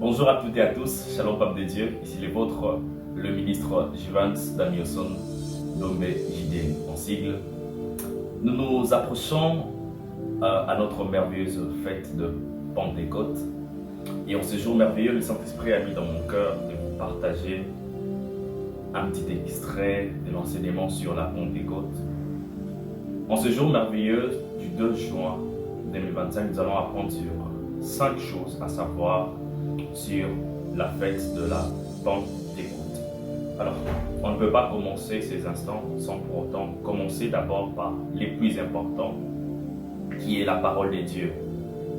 Bonjour à toutes et à tous, Shalom Pape de Dieu, ici les vôtres, le ministre Jivans Danielson, nommé JD en sigle. Nous nous approchons à notre merveilleuse fête de Pentecôte. Et en ce jour merveilleux, le Saint-Esprit a mis dans mon cœur de vous partager un petit extrait de l'enseignement sur la Pentecôte. En ce jour merveilleux du 2 juin 2025, nous allons apprendre sur 5 choses à savoir sur la fête de la Pentecôte. Alors, on ne peut pas commencer ces instants sans pour autant commencer d'abord par les plus importants, qui est la parole de Dieu.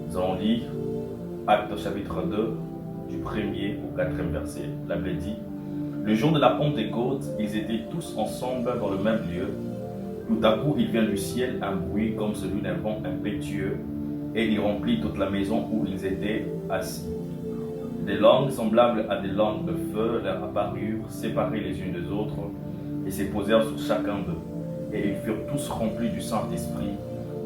Nous allons lire Actes chapitre 2, du 1er au 4e verset. La Bible dit: le jour de la Pentecôte, ils étaient tous ensemble dans le même lieu. Tout à coup, il vient du ciel un bruit comme celui d'un vent impétueux, et il remplit toute la maison où ils étaient assis. Des langues semblables à des langues de feu leur apparurent, séparées les unes des autres, et se posèrent sur chacun d'eux. Et ils furent tous remplis du Saint-Esprit,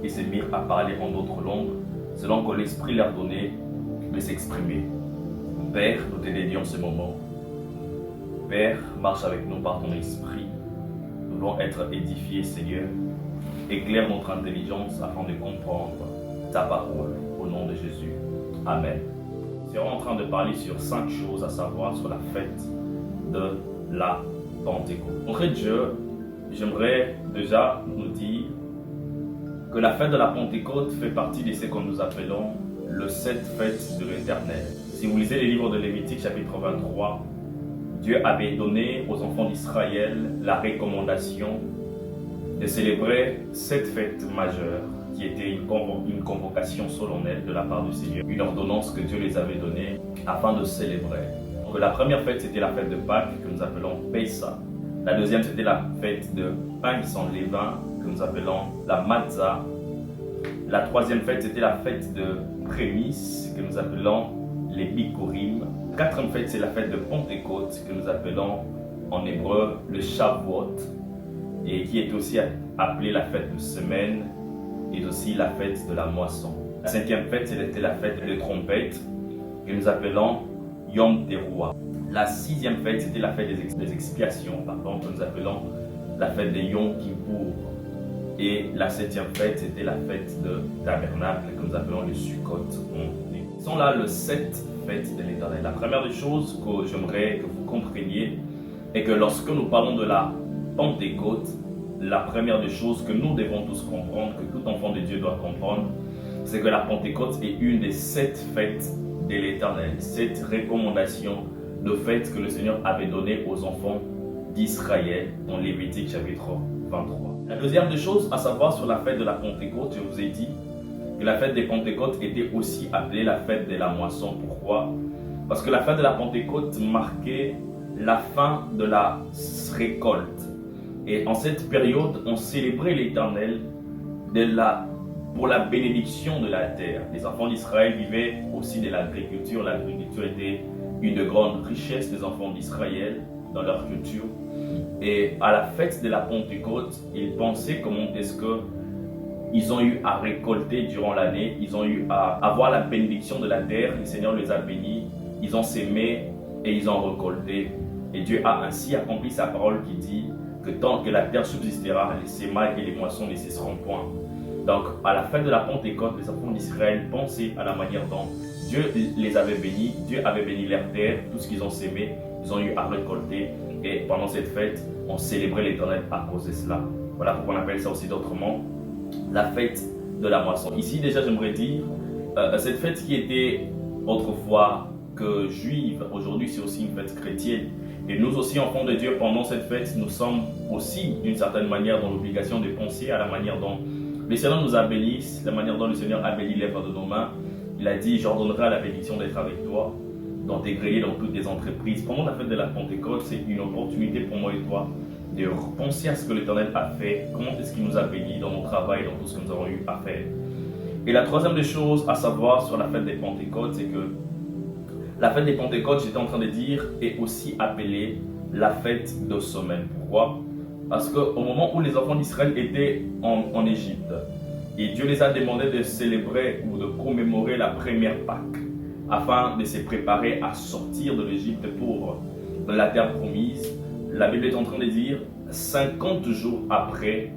et se mirent à parler en d'autres langues, selon que l'Esprit leur donnait de s'exprimer. Père, nous te dédions ce moment. Père, marche avec nous par ton Esprit. Nous voulons être édifiés, Seigneur. Éclaire notre intelligence afin de comprendre ta parole. Au nom de Jésus. Amen. Nous serons en train de parler sur 5 choses à savoir sur la fête de la Pentecôte. Auprès de Dieu, j'aimerais déjà nous dire que la fête de la Pentecôte fait partie de ce que nous appelons le 7 fêtes de l'Éternel. Si vous lisez les livres de Lévitique chapitre 23, Dieu avait donné aux enfants d'Israël la recommandation de célébrer 7 fêtes majeures qui était une convocation solennelle de la part du Seigneur, une ordonnance que Dieu les avait donnée afin de célébrer. Donc, la première fête, c'était la fête de Pâques, que nous appelons Pessa. La deuxième, c'était la fête de pain sans levain, que nous appelons la Matzah. La troisième fête, c'était la fête de prémices, que nous appelons les Bikurim. La quatrième fête, c'est la fête de Pentecôte, que nous appelons en hébreu le Shavuot, et qui est aussi appelée la fête de semaine, et aussi la fête de la moisson. La cinquième fête, c'était la fête des trompettes, que nous appelons Yom Teruah. La sixième fête, c'était la fête des expiations, que nous appelons la fête des Yom Kippour. Et la septième fête, c'était la fête de Tabernacle, que nous appelons le Sukkot. Ce sont là les 7 fêtes de l'Éternel. La première des choses que j'aimerais que vous compreniez est que lorsque nous parlons de la Pentecôte, la première des choses que nous devons tous comprendre, que tout enfant de Dieu doit comprendre, c'est que la Pentecôte est une des 7 fêtes de l'Éternel, 7 recommandations de fêtes que le Seigneur avait données aux enfants d'Israël dans Lévitique chapitre 23. La deuxième des choses à savoir sur la fête de la Pentecôte, je vous ai dit que la fête des Pentecôtes était aussi appelée la fête de la moisson. Pourquoi? Parce que la fête de la Pentecôte marquait la fin de la récolte. Et en cette période, on célébrait l'Éternel pour la bénédiction de la terre. Les enfants d'Israël vivaient aussi de l'agriculture. L'agriculture était une grande richesse des enfants d'Israël dans leur culture. Et à la fête de la Pentecôte, ils pensaient comment est-ce qu'ils ont eu à récolter durant l'année. Ils ont eu à avoir la bénédiction de la terre. Le Seigneur les a bénis. Ils ont sémé et ils ont récolté. Et Dieu a ainsi accompli sa parole qui dit que tant que la terre subsistera, les semailles et les moissons ne cesseront point. Donc, à la fin de la Pentecôte, les enfants d'Israël pensaient à la manière dont Dieu les avait bénis. Dieu avait béni leur terre, tout ce qu'ils ont sémé, ils ont eu à récolter. Et pendant cette fête, on célébrait l'Éternel à cause de cela. Voilà pourquoi on appelle ça aussi d'autrement la fête de la moisson. Ici, déjà, j'aimerais dire, cette fête qui était autrefois que juive, aujourd'hui, c'est aussi une fête chrétienne. Et nous aussi, enfants de Dieu, pendant cette fête, nous sommes aussi, d'une certaine manière, dans l'obligation de penser à la manière dont le Seigneur nous a bénis, la manière dont le Seigneur a béni l'œuvre de nos mains. Il a dit: j'ordonnerai la bénédiction d'être avec toi, dans tes grillés, dans toutes tes entreprises. Pendant la fête de la Pentecôte, c'est une opportunité pour moi et toi de penser à ce que l'Éternel a fait, comment est-ce qu'il nous a bénis dans nos travaux, dans tout ce que nous avons eu à faire. Et la troisième des choses à savoir sur la fête des Pentecôtes, c'est que la fête des Pentecôtes, j'étais en train de dire, est aussi appelée la fête de semaine. Pourquoi? Parce qu'au moment où les enfants d'Israël étaient en Égypte, et Dieu les a demandé de célébrer ou de commémorer la première Pâque, afin de se préparer à sortir de l'Égypte pour la terre promise. La Bible est en train de dire 50 jours après,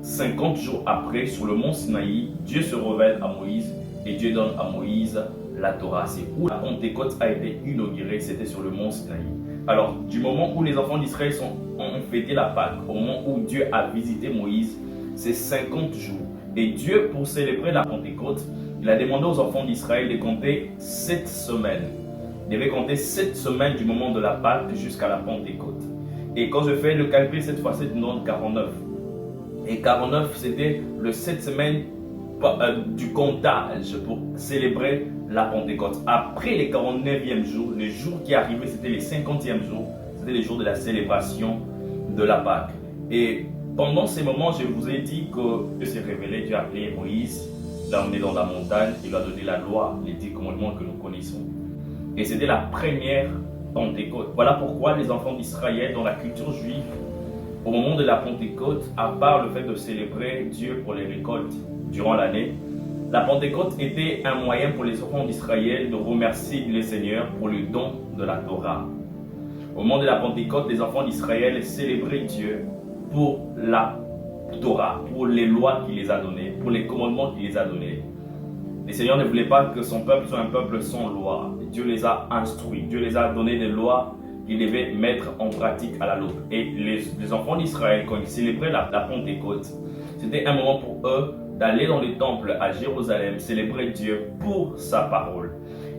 sur le mont Sinaï, Dieu se révèle à Moïse et Dieu donne à Moïse la Torah. C'est où la Pentecôte a été inaugurée, c'était sur le mont Sinaï. Alors, du moment où les enfants d'Israël ont fêté la Pâque, au moment où Dieu a visité Moïse, c'est 50 jours. Et Dieu, pour célébrer la Pentecôte, il a demandé aux enfants d'Israël de compter 7 semaines. Ils devaient compter 7 semaines du moment de la Pâque jusqu'à la Pentecôte. Et quand je fais le calcul cette fois-ci, je donne 49. Et 49, c'était le 7 semaines du comptage pour célébrer la Pentecôte. Après les 49e jours, le jour qui arrivait, c'était les 50e jours. C'était les jours de la célébration de la Pâque. Et pendant ces moments, je vous ai dit que Dieu s'est révélé, Dieu a appelé Moïse, l'a emmené dans la montagne, il lui a donné la loi, les 10 commandements que nous connaissons. Et c'était la première Pentecôte. Voilà pourquoi les enfants d'Israël, dans la culture juive, au moment de la Pentecôte, à part le fait de célébrer Dieu pour les récoltes durant l'année, la Pentecôte était un moyen pour les enfants d'Israël de remercier le Seigneur pour le don de la Torah. Au moment de la Pentecôte, les enfants d'Israël célébraient Dieu pour la Torah, pour les lois qu'il les a données, pour les commandements qu'il les a donnés. Le Seigneur ne voulait pas que son peuple soit un peuple sans loi. Dieu les a instruits, Dieu les a donné des lois qu'ils devaient mettre en pratique à la loupe. Et les enfants d'Israël, quand ils célébraient la Pentecôte, c'était un moment pour eux d'aller dans le temple à Jérusalem, célébrer Dieu pour sa parole.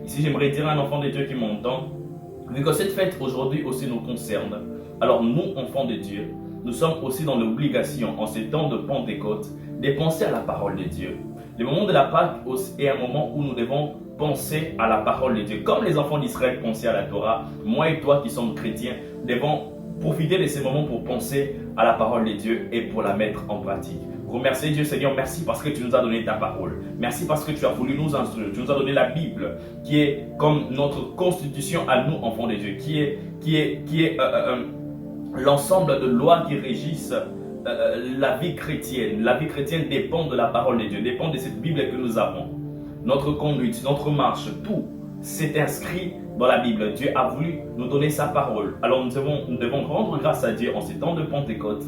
Ici, j'aimerais dire à un enfant de Dieu qui m'entend, vu que cette fête aujourd'hui aussi nous concerne, alors nous, enfants de Dieu, nous sommes aussi dans l'obligation, en ces temps de Pentecôte, de penser à la parole de Dieu. Le moment de la Pâque est un moment où nous devons penser à la parole de Dieu. Comme les enfants d'Israël pensaient à la Torah, moi et toi qui sommes chrétiens, devons profiter de ces moments pour penser à la parole de Dieu et pour la mettre en pratique. Remerciez Dieu, Seigneur, merci parce que tu nous as donné ta parole. Merci parce que tu as voulu nous instruire. Tu nous as donné la Bible qui est comme notre constitution à nous, enfants de Dieu, qui est l'ensemble de lois qui régissent la vie chrétienne. La vie chrétienne dépend de la parole de Dieu, dépend de cette Bible que nous avons. Notre conduite, notre marche, tout s'est inscrit dans la Bible. Dieu a voulu nous donner sa parole. Alors nous devons rendre grâce à Dieu en ces temps de Pentecôte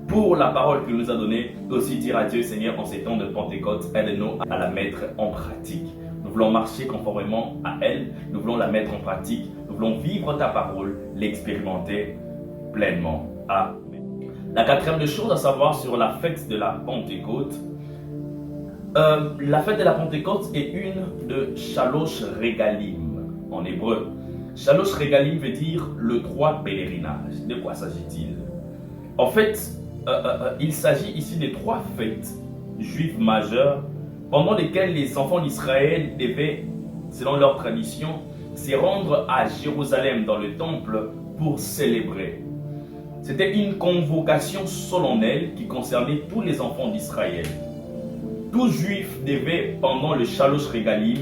pour la parole qu'il nous a donnée. Aussi dire à Dieu, Seigneur, en ces temps de Pentecôte, aide-nous à la mettre en pratique. Nous voulons marcher conformément à elle, nous voulons la mettre en pratique, nous voulons vivre ta parole, l'expérimenter pleinement. Amen. La quatrième chose à savoir sur la fête de la Pentecôte, la fête de la Pentecôte est une de Shalosh Regalim en hébreu. Shalosh Regalim veut dire le 3 pèlerinages. De quoi s'agit-il? En fait, il s'agit ici des 3 fêtes juives majeures pendant lesquelles les enfants d'Israël devaient, selon leur tradition, se rendre à Jérusalem dans le temple pour célébrer. C'était une convocation solennelle qui concernait tous les enfants d'Israël. Tout juif devait, pendant le Shalosh Regalim,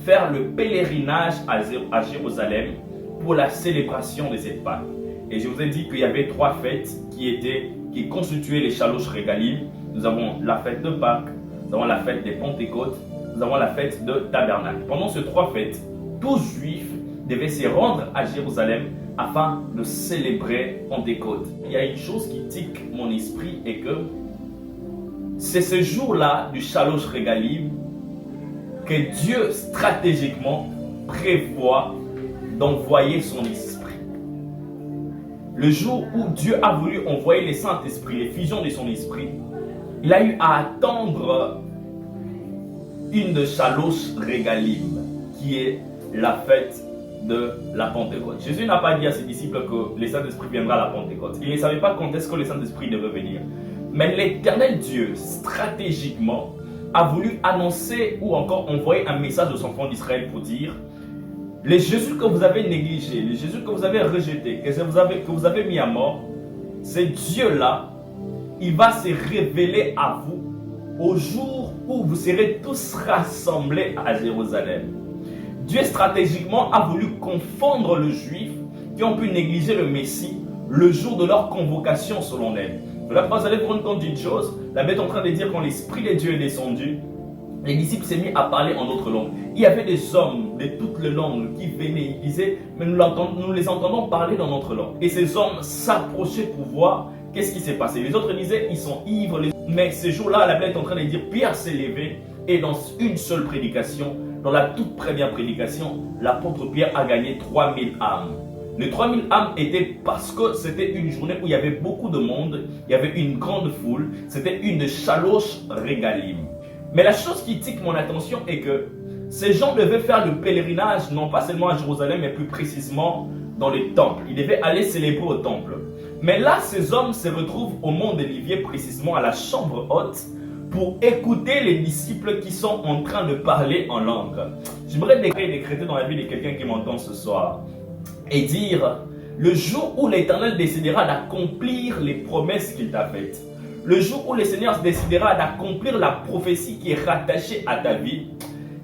faire le pèlerinage à Jérusalem pour la célébration de cette Pâque. Et je vous ai dit qu'il y avait 3 fêtes qui constituaient les Shalosh Regalim. Nous avons la fête de Pâques, nous avons la fête des Pentecôtes, nous avons la fête de Tabernacle. Pendant ces 3 fêtes, tout juif devait se rendre à Jérusalem afin de célébrer Pentecôte. Il y a une chose qui tique mon esprit et que c'est ce jour-là du Shalosh Regalim que Dieu stratégiquement prévoit d'envoyer son esprit. Le jour où Dieu a voulu envoyer le Saint-Esprit, l'effusion de son esprit, il a eu à attendre une de Shalosh Regalim, qui est la fête de la Pentecôte. Jésus n'a pas dit à ses disciples que le Saint-Esprit viendra à la Pentecôte. Il ne savait pas quand est-ce que le Saint-Esprit devait venir. Mais l'Éternel Dieu, stratégiquement, a voulu annoncer ou encore envoyer un message aux enfants d'Israël pour dire: les Jésus que vous avez négligés, les Jésus que vous avez rejetés, que vous avez mis à mort, ce Dieu-là, il va se révéler à vous au jour où vous serez tous rassemblés à Jérusalem. Dieu stratégiquement a voulu confondre les Juifs qui ont pu négliger le Messie le jour de leur convocation solennelle. Là, vous allez vous rendre compte d'une chose. La Bible est en train de dire quand l'Esprit de Dieu est descendu, les disciples s'est mis à parler en d'autres langues. Il y avait des hommes de toutes les langues qui venaient, ils disaient, mais nous les entendons parler dans notre langue. Et ces hommes s'approchaient pour voir qu'est-ce qui s'est passé. Les autres disaient, ils sont ivres. Mais ce jour-là, la Bible est en train de dire, Pierre s'est levé et dans une seule prédication, dans la toute première prédication, l'apôtre Pierre a gagné 3000 âmes. Les 3000 âmes étaient parce que c'était une journée où il y avait beaucoup de monde, il y avait une grande foule, c'était une chaloche régalime. Mais la chose qui tique mon attention est que ces gens devaient faire le pèlerinage, non pas seulement à Jérusalem, mais plus précisément dans les temples. Ils devaient aller célébrer au temple. Mais là, ces hommes se retrouvent au mont d'Olivier, précisément à la chambre haute, pour écouter les disciples qui sont en train de parler en langue. J'aimerais décréter dans la vie de quelqu'un qui m'entend ce soir et dire, le jour où l'Éternel décidera d'accomplir les promesses qu'il t'a faites, le jour où le Seigneur décidera d'accomplir la prophétie qui est rattachée à ta vie,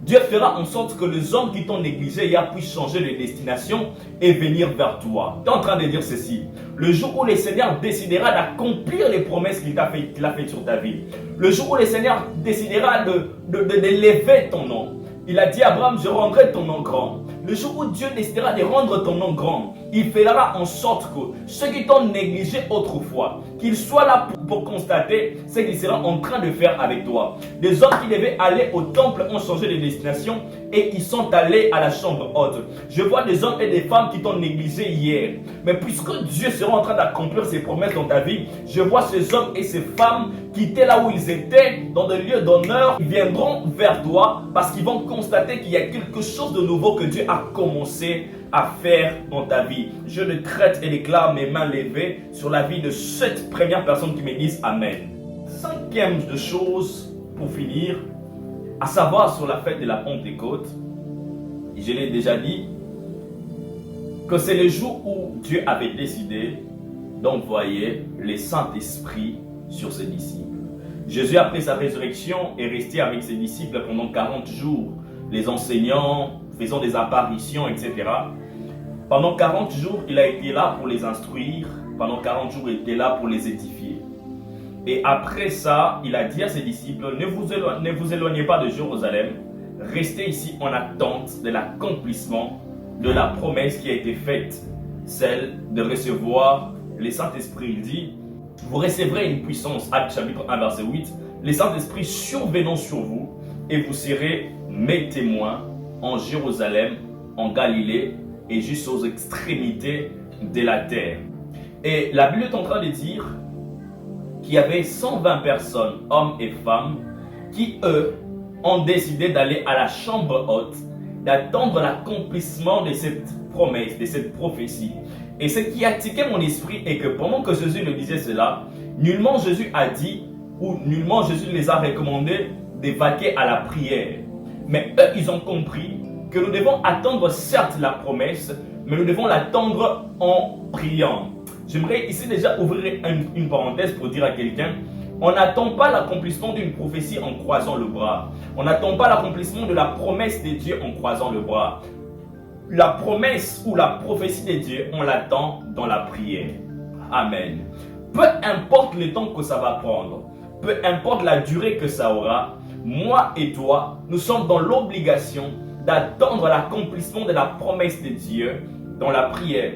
Dieu fera en sorte que les hommes qui t'ont négligé hier puissent changer de destination et venir vers toi. Tu es en train de dire ceci. Le jour où le Seigneur décidera d'accomplir les promesses qu'il a faites sur ta vie, le jour où le Seigneur décidera d'élever ton nom, il a dit à Abraham, je rendrai ton nom grand. Le jour où Dieu décidera de rendre ton nom grand, il fera en sorte que ceux qui t'ont négligé autrefois, qu'ils soient là pour constater ce qu'il sera en train de faire avec toi. Des hommes qui devaient aller au temple ont changé de destination et ils sont allés à la chambre haute. Je vois des hommes et des femmes qui t'ont négligé hier. Mais puisque Dieu sera en train d'accomplir ses promesses dans ta vie, je vois ces hommes et ces femmes qui étaient là où ils étaient, dans des lieux d'honneur, ils viendront vers toi parce qu'ils vont constater qu'il y a quelque chose de nouveau que Dieu a commencé à faire dans ta vie. Je décrète et déclare mes mains levées sur la vie de cette première personne qui me disent Amen. Cinquième de chose pour finir, à savoir sur la fête de la Pentecôte, je l'ai déjà dit, que c'est le jour où Dieu avait décidé d'envoyer le Saint-Esprit sur ses disciples. Jésus, après sa résurrection, est resté avec ses disciples pendant 40 jours, les enseignant, faisant des apparitions, etc. Pendant 40 jours, il a été là pour les instruire. Pendant 40 jours, il était là pour les édifier. Et après ça, il a dit à ses disciples, ne vous éloignez pas de Jérusalem, restez ici en attente de l'accomplissement de la promesse qui a été faite, celle de recevoir le Saint-Esprit. Il dit, vous recevrez une puissance, Actes chapitre 1, verset 8, le Saint-Esprit survenant sur vous, et vous serez mes témoins en Jérusalem, en Galilée et jusqu'aux extrémités de la terre. Et la Bible est en train de dire qu'il y avait 120 personnes, hommes et femmes, qui eux ont décidé d'aller à la chambre haute, d'attendre l'accomplissement de cette promesse, de cette prophétie. Et ce qui a tiqué mon esprit est que pendant que Jésus le disait cela, nullement Jésus a dit ou nullement Jésus les a recommandés de vaquer à la prière. Mais eux, ils ont compris que nous devons attendre certes la promesse, mais nous devons l'attendre en priant. J'aimerais ici déjà ouvrir une parenthèse pour dire à quelqu'un, on n'attend pas l'accomplissement d'une prophétie en croisant le bras. On n'attend pas l'accomplissement de la promesse de Dieu en croisant le bras. La promesse ou la prophétie de Dieu, on l'attend dans la prière. Amen. Peu importe le temps que ça va prendre, peu importe la durée que ça aura, moi et toi, nous sommes dans l'obligation d'attendre l'accomplissement de la promesse de Dieu dans la prière.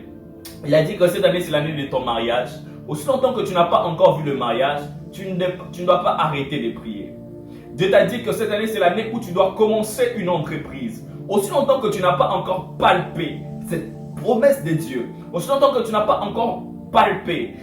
Il a dit que cette année, c'est l'année de ton mariage. Aussi longtemps que tu n'as pas encore vu le mariage, tu ne dois pas arrêter de prier. Dieu t'a dit que cette année, c'est l'année où tu dois commencer une entreprise. Aussi longtemps que tu n'as pas encore palpé cette promesse de Dieu, aussi longtemps que tu n'as pas encore palpé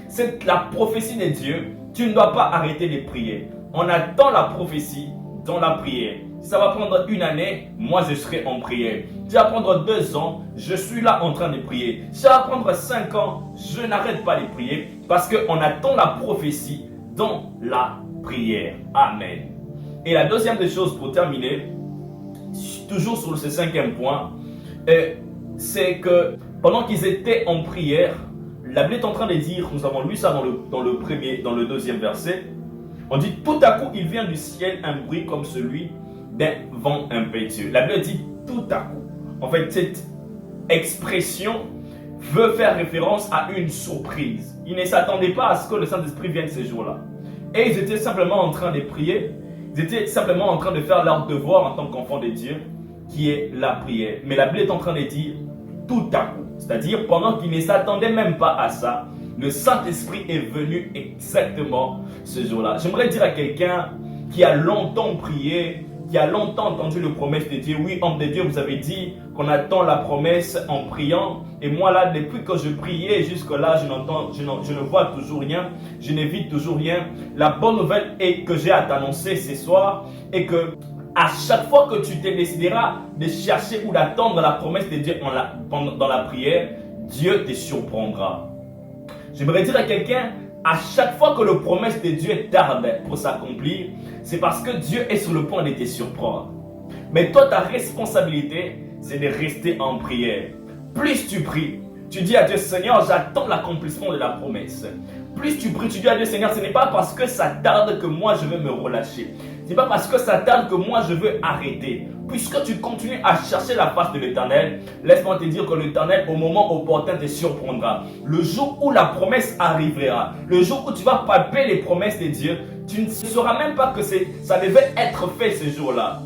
la prophétie de Dieu, tu ne dois pas arrêter de prier. On attend la prophétie dans la prière. Si ça va prendre une année, moi je serai en prière. Si ça va prendre 2 ans, je suis là en train de prier. Si ça va prendre 5 ans, je n'arrête pas de prier parce qu'on attend la prophétie dans la prière. Amen. Et la deuxième des choses pour terminer, toujours sur ce 5e point, c'est que pendant qu'ils étaient en prière, la Bible est en train de dire, nous avons lu ça dans le deuxième verset, on dit tout à coup il vient du ciel un bruit comme celui d'un vent impétueux. La Bible dit tout à coup. En fait, cette expression veut faire référence à une surprise. Ils ne s'attendaient pas à ce que le Saint-Esprit vienne ce jour-là. Et ils étaient simplement en train de prier. Ils étaient simplement en train de faire leur devoir en tant qu'enfants de Dieu, qui est la prière. Mais la Bible est en train de dire tout à coup, c'est-à-dire pendant qu'ils ne s'attendaient même pas à ça, le Saint-Esprit est venu exactement ce jour-là. J'aimerais dire à quelqu'un qui a longtemps prié, qui a longtemps entendu les promesses de Dieu. Oui, homme de Dieu, vous avez dit qu'on attend la promesse en priant. Et moi là, depuis que je priais jusque-là, je ne vois toujours rien. Je n'évite toujours rien. La bonne nouvelle est que j'ai à t'annoncer ce soir est que à chaque fois que tu te décideras de chercher ou d'attendre la promesse de Dieu dans la prière, Dieu te surprendra. J'aimerais dire à quelqu'un, à chaque fois que la promesse de Dieu tarde pour s'accomplir, c'est parce que Dieu est sur le point de te surprendre. Mais toi, ta responsabilité, c'est de rester en prière. Plus tu pries, tu dis à Dieu, Seigneur, j'attends l'accomplissement de la promesse. Plus tu pries, tu dis à Dieu, Seigneur, ce n'est pas parce que ça tarde que moi je vais me relâcher. Ce n'est pas parce que ça tarde que moi je veux arrêter. Puisque tu continues à chercher la face de l'Éternel, laisse-moi te dire que l'Éternel, au moment opportun, te surprendra. Le jour où la promesse arrivera, le jour où tu vas palper les promesses de Dieu, tu ne sauras même pas que ça devait être fait ce jour-là.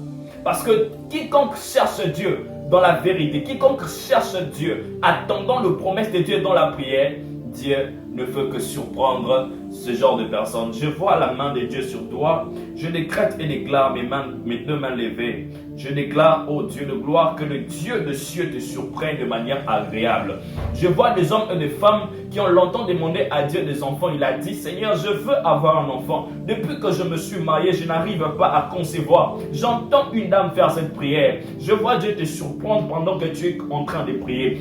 Parce que quiconque cherche Dieu dans la vérité, quiconque cherche Dieu, attendant les promesses de Dieu dans la prière, Dieu ne peut que surprendre ce genre de personnes. Je vois la main de Dieu sur toi. Je décrète et déclare mes deux mains levées. Je déclare, ô Dieu de gloire, que le Dieu de cieux te surprenne de manière agréable. Je vois des hommes et des femmes qui ont longtemps demandé à Dieu des enfants. Il a dit, Seigneur, je veux avoir un enfant. Depuis que je me suis marié, je n'arrive pas à concevoir. J'entends une dame faire cette prière. Je vois Dieu te surprendre pendant que tu es en train de prier.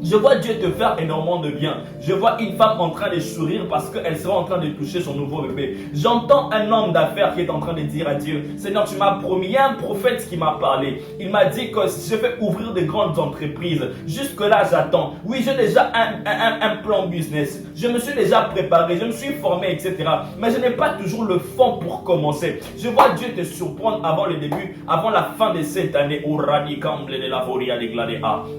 Je vois Dieu te faire énormément de bien. Je vois une femme en train de sourire parce qu'elle sera en train de toucher son nouveau bébé. J'entends un homme d'affaires qui est en train de dire à Dieu, Seigneur, tu m'as promis. Il y a un prophète qui m'a parlé. Il m'a dit que je vais ouvrir de grandes entreprises. Jusque-là, j'attends. Oui, j'ai déjà un plan business. Je me suis déjà préparé, je me suis formé, etc. Mais je n'ai pas toujours le fond pour commencer. Je vois Dieu te surprendre avant le début, avant la fin de cette année.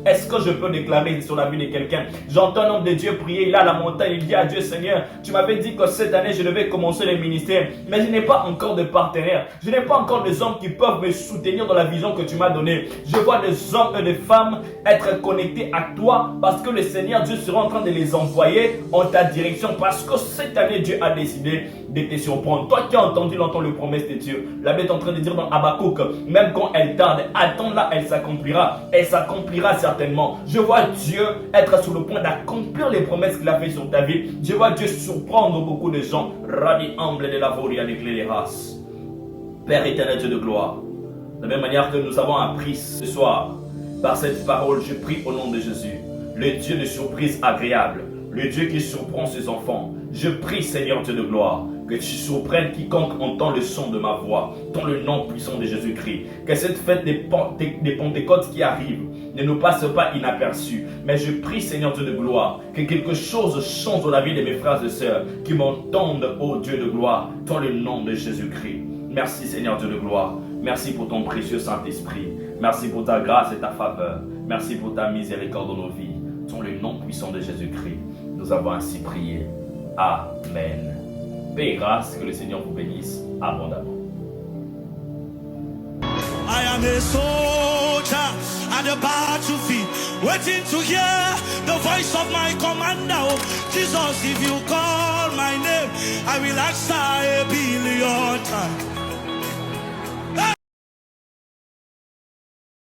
Est-ce que je peux déclarer sur la vie de quelqu'un? J'entends un homme de Dieu prier, il est à la montagne, il dit à Dieu, Seigneur, tu m'avais dit que cette année je devais commencer le ministère, mais je n'ai pas encore de partenaire, je n'ai pas encore des hommes qui peuvent me soutenir dans la vision que tu m'as donnée. Je vois des hommes et des femmes être connectés à toi parce que le Seigneur Dieu sera en train de les envoyer en ta direction parce que cette année Dieu a décidé de te surprendre. Toi qui as entendu longtemps les promesses de Dieu, la Bible est en train de dire dans Habakkuk, même quand elle tarde, attends-la, elle s'accomplira certainement. Je vois Dieu être sur le point d'accomplir les promesses qu'il a fait sur ta vie. Je vois Dieu surprendre beaucoup de gens. Radi humble de la voria avec les races. Père éternel, Dieu de gloire, de la même manière que nous avons appris ce soir, par cette parole, je prie au nom de Jésus, le Dieu de surprise agréable, le Dieu qui surprend ses enfants. Je prie, Seigneur Dieu de gloire, que tu surprennes quiconque entend le son de ma voix, dans le nom puissant de Jésus-Christ. Que cette fête des Pentecôtes qui arrive ne nous passe pas inaperçue. Mais je prie, Seigneur Dieu de gloire, que quelque chose change dans la vie de mes frères et sœurs qui m'entendent, ô Dieu de gloire, dans le nom de Jésus-Christ. Merci, Seigneur Dieu de gloire. Merci pour ton précieux Saint-Esprit. Merci pour ta grâce et ta faveur. Merci pour ta miséricorde dans nos vies. Dans le nom puissant de Jésus-Christ, nous avons ainsi prié. Amen. Paix et grâce, que le Seigneur vous bénisse abondamment. I am a soldier at the battlefield, waiting to hear the voice of my commander. Jesus, if you call my name, I will answer 1,000,000,000 times.